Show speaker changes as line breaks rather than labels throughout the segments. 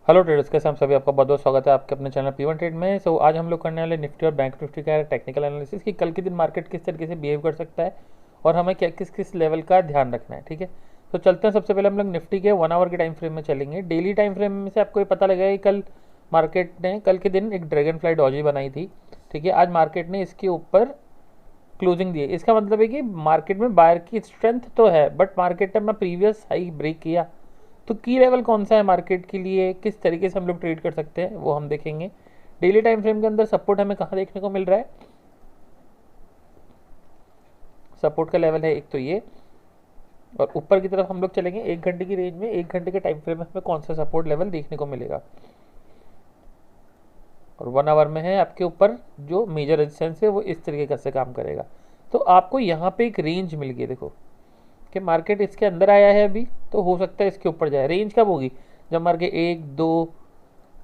Hello traders, कैसे हम सभी आपका बहुत बहुत स्वागत है आपके अपने चैनल P1 ट्रेड में। आज हम लोग करने वाले निफ्टी और बैंक निफ्टी का टेक्निकल एनालिसिस कि कल के दिन मार्केट किस तरीके से बिहेव कर सकता है और हमें क्या किस किस लेवल का ध्यान रखना है। ठीक है, तो चलते हैं। सबसे पहले हम लोग निफ्टी के 1 आवर के टाइम फ्रेम में चलेंगे। डेली टाइम फ्रेम में से आपको ये पता लगेगा कि कल मार्केट ने कल के दिन एक ड्रैगन फ्लाई डॉजी बनाई थी। ठीक है, आज मार्केट ने इसके ऊपर क्लोजिंग दी है। इसका मतलब है कि मार्केट में बायर की स्ट्रेंथ तो है, बट मार्केट ने अपना प्रीवियस हाई ब्रेक किया। तो की लेवल कौन सा है मार्केट के लिए, किस तरीके से हम लोग ट्रेड कर सकते हैं, वो हम देखेंगे। डेली टाइम फ्रेम के अंदर सपोर्ट हमें कहाँ देखने को मिल रहा है। सपोर्ट का लेवल है एक तो ये, और ऊपर की तरफ हम लोग चलेंगे 1 घंटे की रेंज में। 1 घंटे के टाइम फ्रेम में हमें कौन सा सपोर्ट लेवल देखने को मिलेगा। और 1 आवर में है आपके ऊपर जो मेजर रेजिस्टेंस है वो इस तरीके से काम करेगा। तो आपको यहाँ पे एक रेंज मिल गई, देखो कि मार्केट इसके अंदर आया है अभी, तो हो सकता है इसके ऊपर जाए। रेंज कब होगी, जब मार्केट 1 2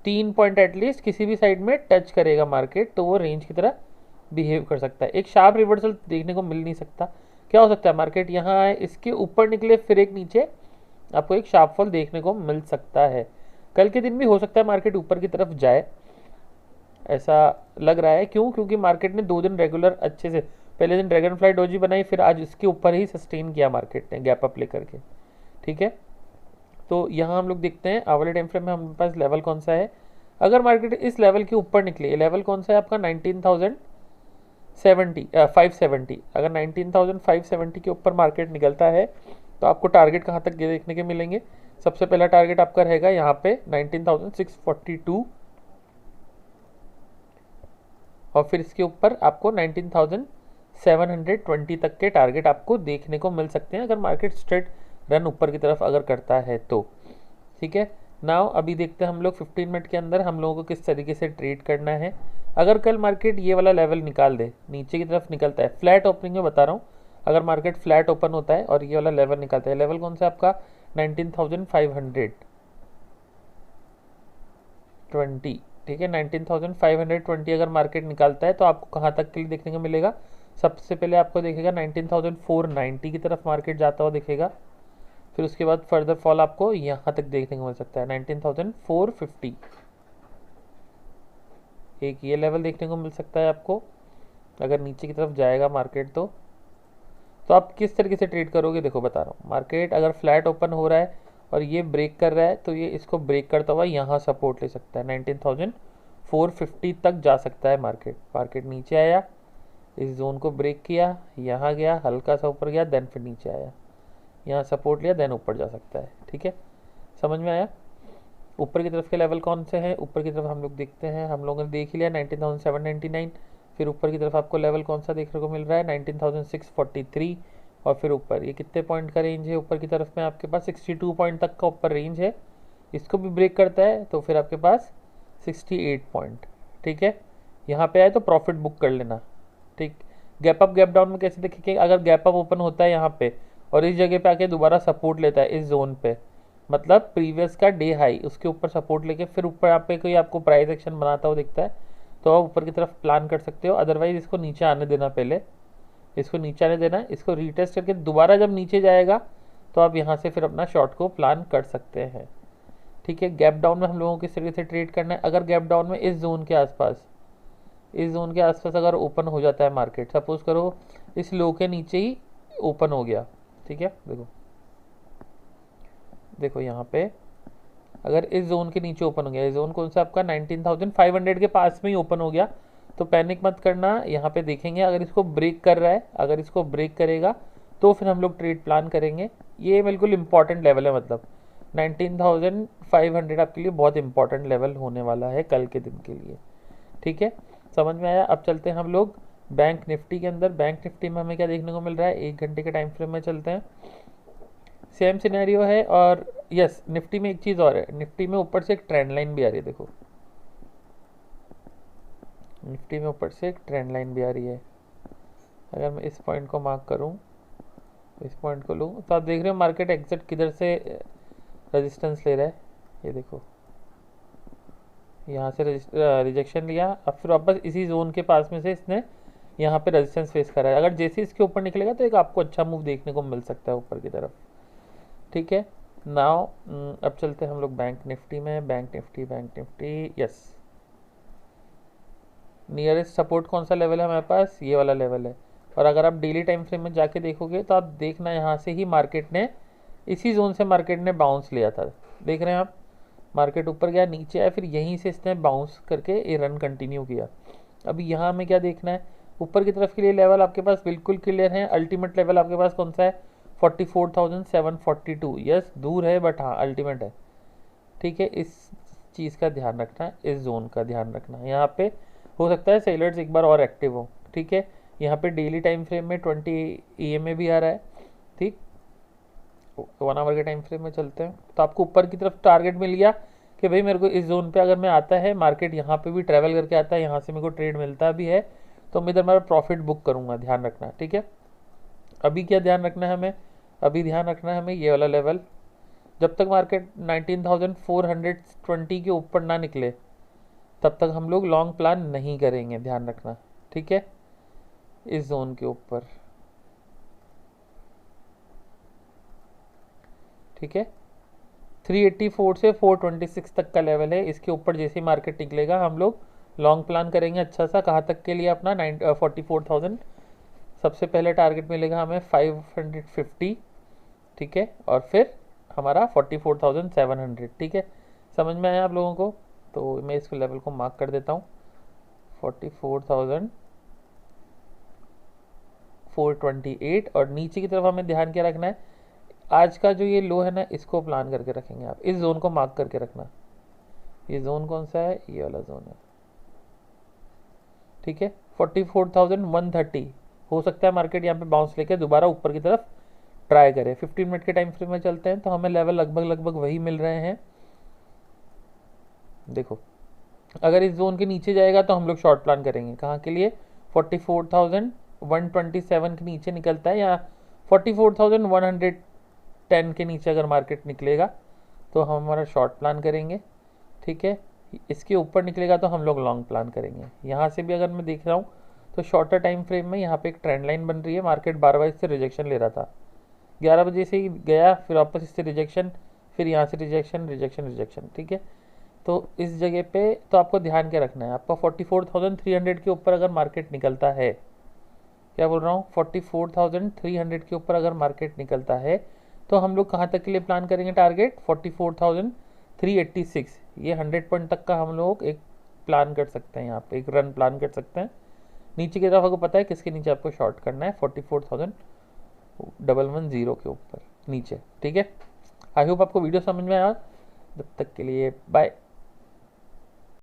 3 पॉइंट एटलीस्ट किसी भी साइड में टच करेगा मार्केट, तो वो रेंज की तरह बिहेव कर सकता है। एक शार्प रिवर्सल देखने को मिल नहीं सकता। क्या हो सकता है, मार्केट यहाँ आए, इसके ऊपर निकले, फिर एक नीचे आपको एक शार्प फॉल देखने को मिल सकता है। कल के दिन भी हो सकता है मार्केट ऊपर की तरफ जाए, ऐसा लग रहा है। क्यों? क्योंकि मार्केट ने 2 दिन रेगुलर अच्छे से, पहले दिन ड्रैगन फ्लाई डोजी बनाई, फिर आज इसके ऊपर ही सस्टेन किया मार्केट ने गैप अप लेकर के। ठीक है, तो यहाँ हम लोग देखते हैं आवर्ली टाइम फ्रेम में हमारे पास लेवल कौन सा है। अगर मार्केट इस लेवल के ऊपर निकले, लेवल कौन सा है आपका 570। अगर 19,570 के ऊपर मार्केट निकलता है तो आपको टारगेट कहाँ तक देखने के मिलेंगे। सबसे पहला टारगेट आपका रहेगा यहाँ पे 19,642, और फिर इसके ऊपर आपको 19,720 तक के टारगेट आपको देखने को मिल सकते हैं अगर मार्केट स्ट्रेट रन ऊपर की तरफ अगर करता है तो। ठीक है, नाउ अभी देखते हैं हम लोग 15 मिनट के अंदर हम लोगों को किस तरीके से ट्रेड करना है। अगर कल मार्केट ये वाला लेवल निकाल दे, नीचे की तरफ निकलता है, फ्लैट ओपनिंग में बता रहा हूँ, अगर मार्केट फ्लैट ओपन होता है और ये वाला लेवल निकलता है, लेवल कौन सा आपका 19,520। ठीक है, 19,520 अगर मार्केट निकालता है तो आपको कहाँ तक के लिए देखने को मिलेगा। सबसे पहले आपको देखेगा 19,490 की तरफ मार्केट जाता हुआ दिखेगा। फिर उसके बाद फर्दर फॉल आपको यहाँ तक देखने को मिल सकता है 19,450। एक ये लेवल देखने को मिल सकता है आपको अगर नीचे की तरफ जाएगा मार्केट तो आप किस तरीके से ट्रेड करोगे, देखो बता रहा हूँ। मार्केट अगर फ्लैट ओपन हो रहा है और ये ब्रेक कर रहा है तो ये इसको ब्रेक करता हुआ यहाँ सपोर्ट ले सकता है, 19,450 तक जा सकता है मार्केट। मार्केट नीचे आया, इस जोन को ब्रेक किया, यहाँ गया, हल्का सा ऊपर गया, देन फिर नीचे आया, यहाँ सपोर्ट लिया, देन ऊपर जा सकता है। ठीक है, समझ में आया। ऊपर की तरफ के लेवल कौन से हैं, ऊपर की तरफ हम लोग देखते हैं, हम लोगों ने देख ही लिया 19,799। फिर ऊपर की तरफ आपको लेवल कौन सा देखने को मिल रहा है 19,643, और फिर ऊपर ये कितने पॉइंट का रेंज है, ऊपर की तरफ में आपके पास 62 पॉइंट तक का ऊपर रेंज है। इसको भी ब्रेक करता है तो फिर आपके पास 68 पॉइंट। ठीक है, यहाँ पे आए तो प्रॉफिट बुक कर लेना। ठीक, गैप अप गैप डाउन में कैसे देखेंगे, अगर गैप अप ओपन होता है यहाँ पे और इस जगह पे आके दोबारा सपोर्ट लेता है इस जोन पे, मतलब प्रीवियस का डे हाई, उसके ऊपर सपोर्ट लेके फिर ऊपर आप पे कोई आपको प्राइस एक्शन बनाता हुआ दिखता है तो आप ऊपर की तरफ प्लान कर सकते हो। अदरवाइज इसको नीचे आने देना, पहले इसको नीचे आने देना, इसको रीटेस्ट करके दोबारा जब नीचे जाएगा तो आप यहाँ से फिर अपना शॉर्ट को प्लान कर सकते हैं। ठीक है, गैप डाउन में हम लोगों को किस तरीके से ट्रेड करना है। अगर गैप डाउन में इस जोन के आसपास अगर ओपन हो जाता है मार्केट, सपोज करो इस लो के नीचे ही ओपन हो गया। ठीक है, देखो यहाँ पे अगर इस जोन के नीचे ओपन हो गया, इस जोन कौन सा आपका 19,500 के पास में ही ओपन हो गया, तो पैनिक मत करना। यहाँ पे देखेंगे अगर इसको ब्रेक कर रहा है, अगर इसको ब्रेक करेगा तो फिर हम लोग ट्रेड प्लान करेंगे। ये बिल्कुल इंपॉर्टेंट लेवल है, मतलब 19,500 आपके लिए बहुत इंपॉर्टेंट लेवल होने वाला है कल के दिन के लिए। ठीक है, समझ में आया। अब चलते हैं हम लोग बैंक निफ्टी के अंदर। बैंक निफ्टी में हमें क्या देखने को मिल रहा है, 1 घंटे के टाइम फ्रेम में चलते हैं। सेम सिनेरियो है, और यस निफ्टी में एक चीज़ और है, निफ्टी में ऊपर से एक ट्रेंड लाइन भी आ रही है। देखो निफ्टी में ऊपर से एक ट्रेंड लाइन भी आ रही है। अगर मैं इस पॉइंट को मार्क करूं, इस पॉइंट को लूं, तो आप देख रहे हो मार्केट एग्जैक्ट किधर से रेजिस्टेंस ले रहा है। ये देखो यहाँ से रिजेक्शन लिया, अब फिर वापस इसी जोन के पास में से इसने यहाँ पे रेजिस्टेंस फेस करा है। अगर जैसे इसके ऊपर निकलेगा तो एक आपको अच्छा मूव देखने को मिल सकता है ऊपर की तरफ। ठीक है, नाउ अब चलते हैं हम लोग बैंक निफ्टी में। Bank Nifty yes, nearest support कौन सा लेवल है हमारे पास, ये वाला लेवल है। और अगर आप डेली टाइम फ्रेम में जाके देखोगे तो आप देखना यहाँ से ही मार्केट ने, इसी जोन से मार्केट ने बाउंस लिया था। देख रहे हैं आप, मार्केट ऊपर गया, नीचे आया, फिर यहीं से इसने बाउंस करके ये रन कंटिन्यू किया। अभी यहाँ हमें क्या देखना है, ऊपर की तरफ के लिए लेवल आपके पास बिल्कुल क्लियर है। अल्टीमेट लेवल आपके पास कौन सा है, 44,742। यस दूर है बट हाँ अल्टीमेट है। ठीक है, इस चीज़ का ध्यान रखना है, इस जोन का ध्यान रखना है। यहाँ पे हो सकता है सेलर्स एक बार और एक्टिव हो। ठीक है, यहाँ पे डेली टाइम फ्रेम में 20 EMA भी आ रहा है। ठीक, 1 आवर के टाइम फ्रेम में चलते हैं तो आपको ऊपर की तरफ टारगेट मिल गया कि भाई मेरे को इस जोन पे अगर मैं आता है, मार्केट यहाँ पे भी ट्रैवल करके आता है, यहाँ से मेरे को ट्रेड मिलता भी है, तो मैं इधर मेरा प्रॉफिट बुक करूँगा, ध्यान रखना। ठीक है, अभी क्या ध्यान रखना है हमें, अभी ध्यान रखना है हमें ये वाला लेवल, जब तक मार्केट 19,420 के ऊपर ना निकले तब तक हम लोग लॉन्ग प्लान नहीं करेंगे, ध्यान रखना। ठीक है, इस जोन के ऊपर। ठीक है, 384 से 426 तक का लेवल है, इसके ऊपर जैसे ही मार्केट निकलेगा हम लोग लॉन्ग प्लान करेंगे अच्छा सा। कहाँ तक के लिए, अपना 44,000 सबसे पहले टारगेट मिलेगा हमें 550। ठीक है, और फिर हमारा 44,700। ठीक है, समझ में आया आप लोगों को, तो मैं इस लेवल को मार्क कर देता हूँ 44,428। और नीचे की तरफ हमें ध्यान क्या रखना है, आज का जो ये लो है ना, इसको प्लान करके रखेंगे आप, इस जोन को मार्क करके रखना। ये जोन कौन सा है, ये वाला जोन है। ठीक है, 44,130। हो सकता है मार्केट यहाँ पे बाउंस लेके दोबारा ऊपर की तरफ ट्राई करें। 15 मिनट के टाइम फ्रेम में चलते हैं तो हमें लेवल लगभग वही मिल रहे हैं। देखो, अगर इस जोन के नीचे जाएगा तो हम लोग शॉर्ट प्लान करेंगे। कहाँ के लिए, 44,127 के नीचे निकलता है, या 44,110 के नीचे अगर मार्केट निकलेगा तो हम हमारा शॉर्ट प्लान करेंगे। ठीक है, इसके ऊपर निकलेगा तो हम लोग लॉन्ग प्लान करेंगे। यहाँ से भी अगर मैं देख रहा हूँ तो शॉर्टर टाइम फ्रेम में यहाँ पे एक ट्रेंड लाइन बन रही है। मार्केट 12 बजे से रिजेक्शन ले रहा था, 11 बजे से ही गया, फिर वापस इससे रिजेक्शन, फिर यहाँ से रिजेक्शन। ठीक है, तो इस जगह पे तो आपको ध्यान क्या रखना है, आपका 44,300 के ऊपर अगर मार्केट निकलता है, क्या बोल रहा हूँ, 44,300 के ऊपर अगर मार्केट निकलता है तो हम लोग कहाँ तक के लिए प्लान करेंगे टारगेट, 44,386। ये 100 पॉइंट तक का हम लोग एक प्लान कर सकते हैं, यहाँ पे एक रन प्लान कर सकते हैं। नीचे की तरफ आपको पता है किसके नीचे आपको शॉर्ट करना है, 44,110 के ऊपर नीचे। ठीक है, आई होप आपको वीडियो समझ में आया। जब तक के लिए बाय।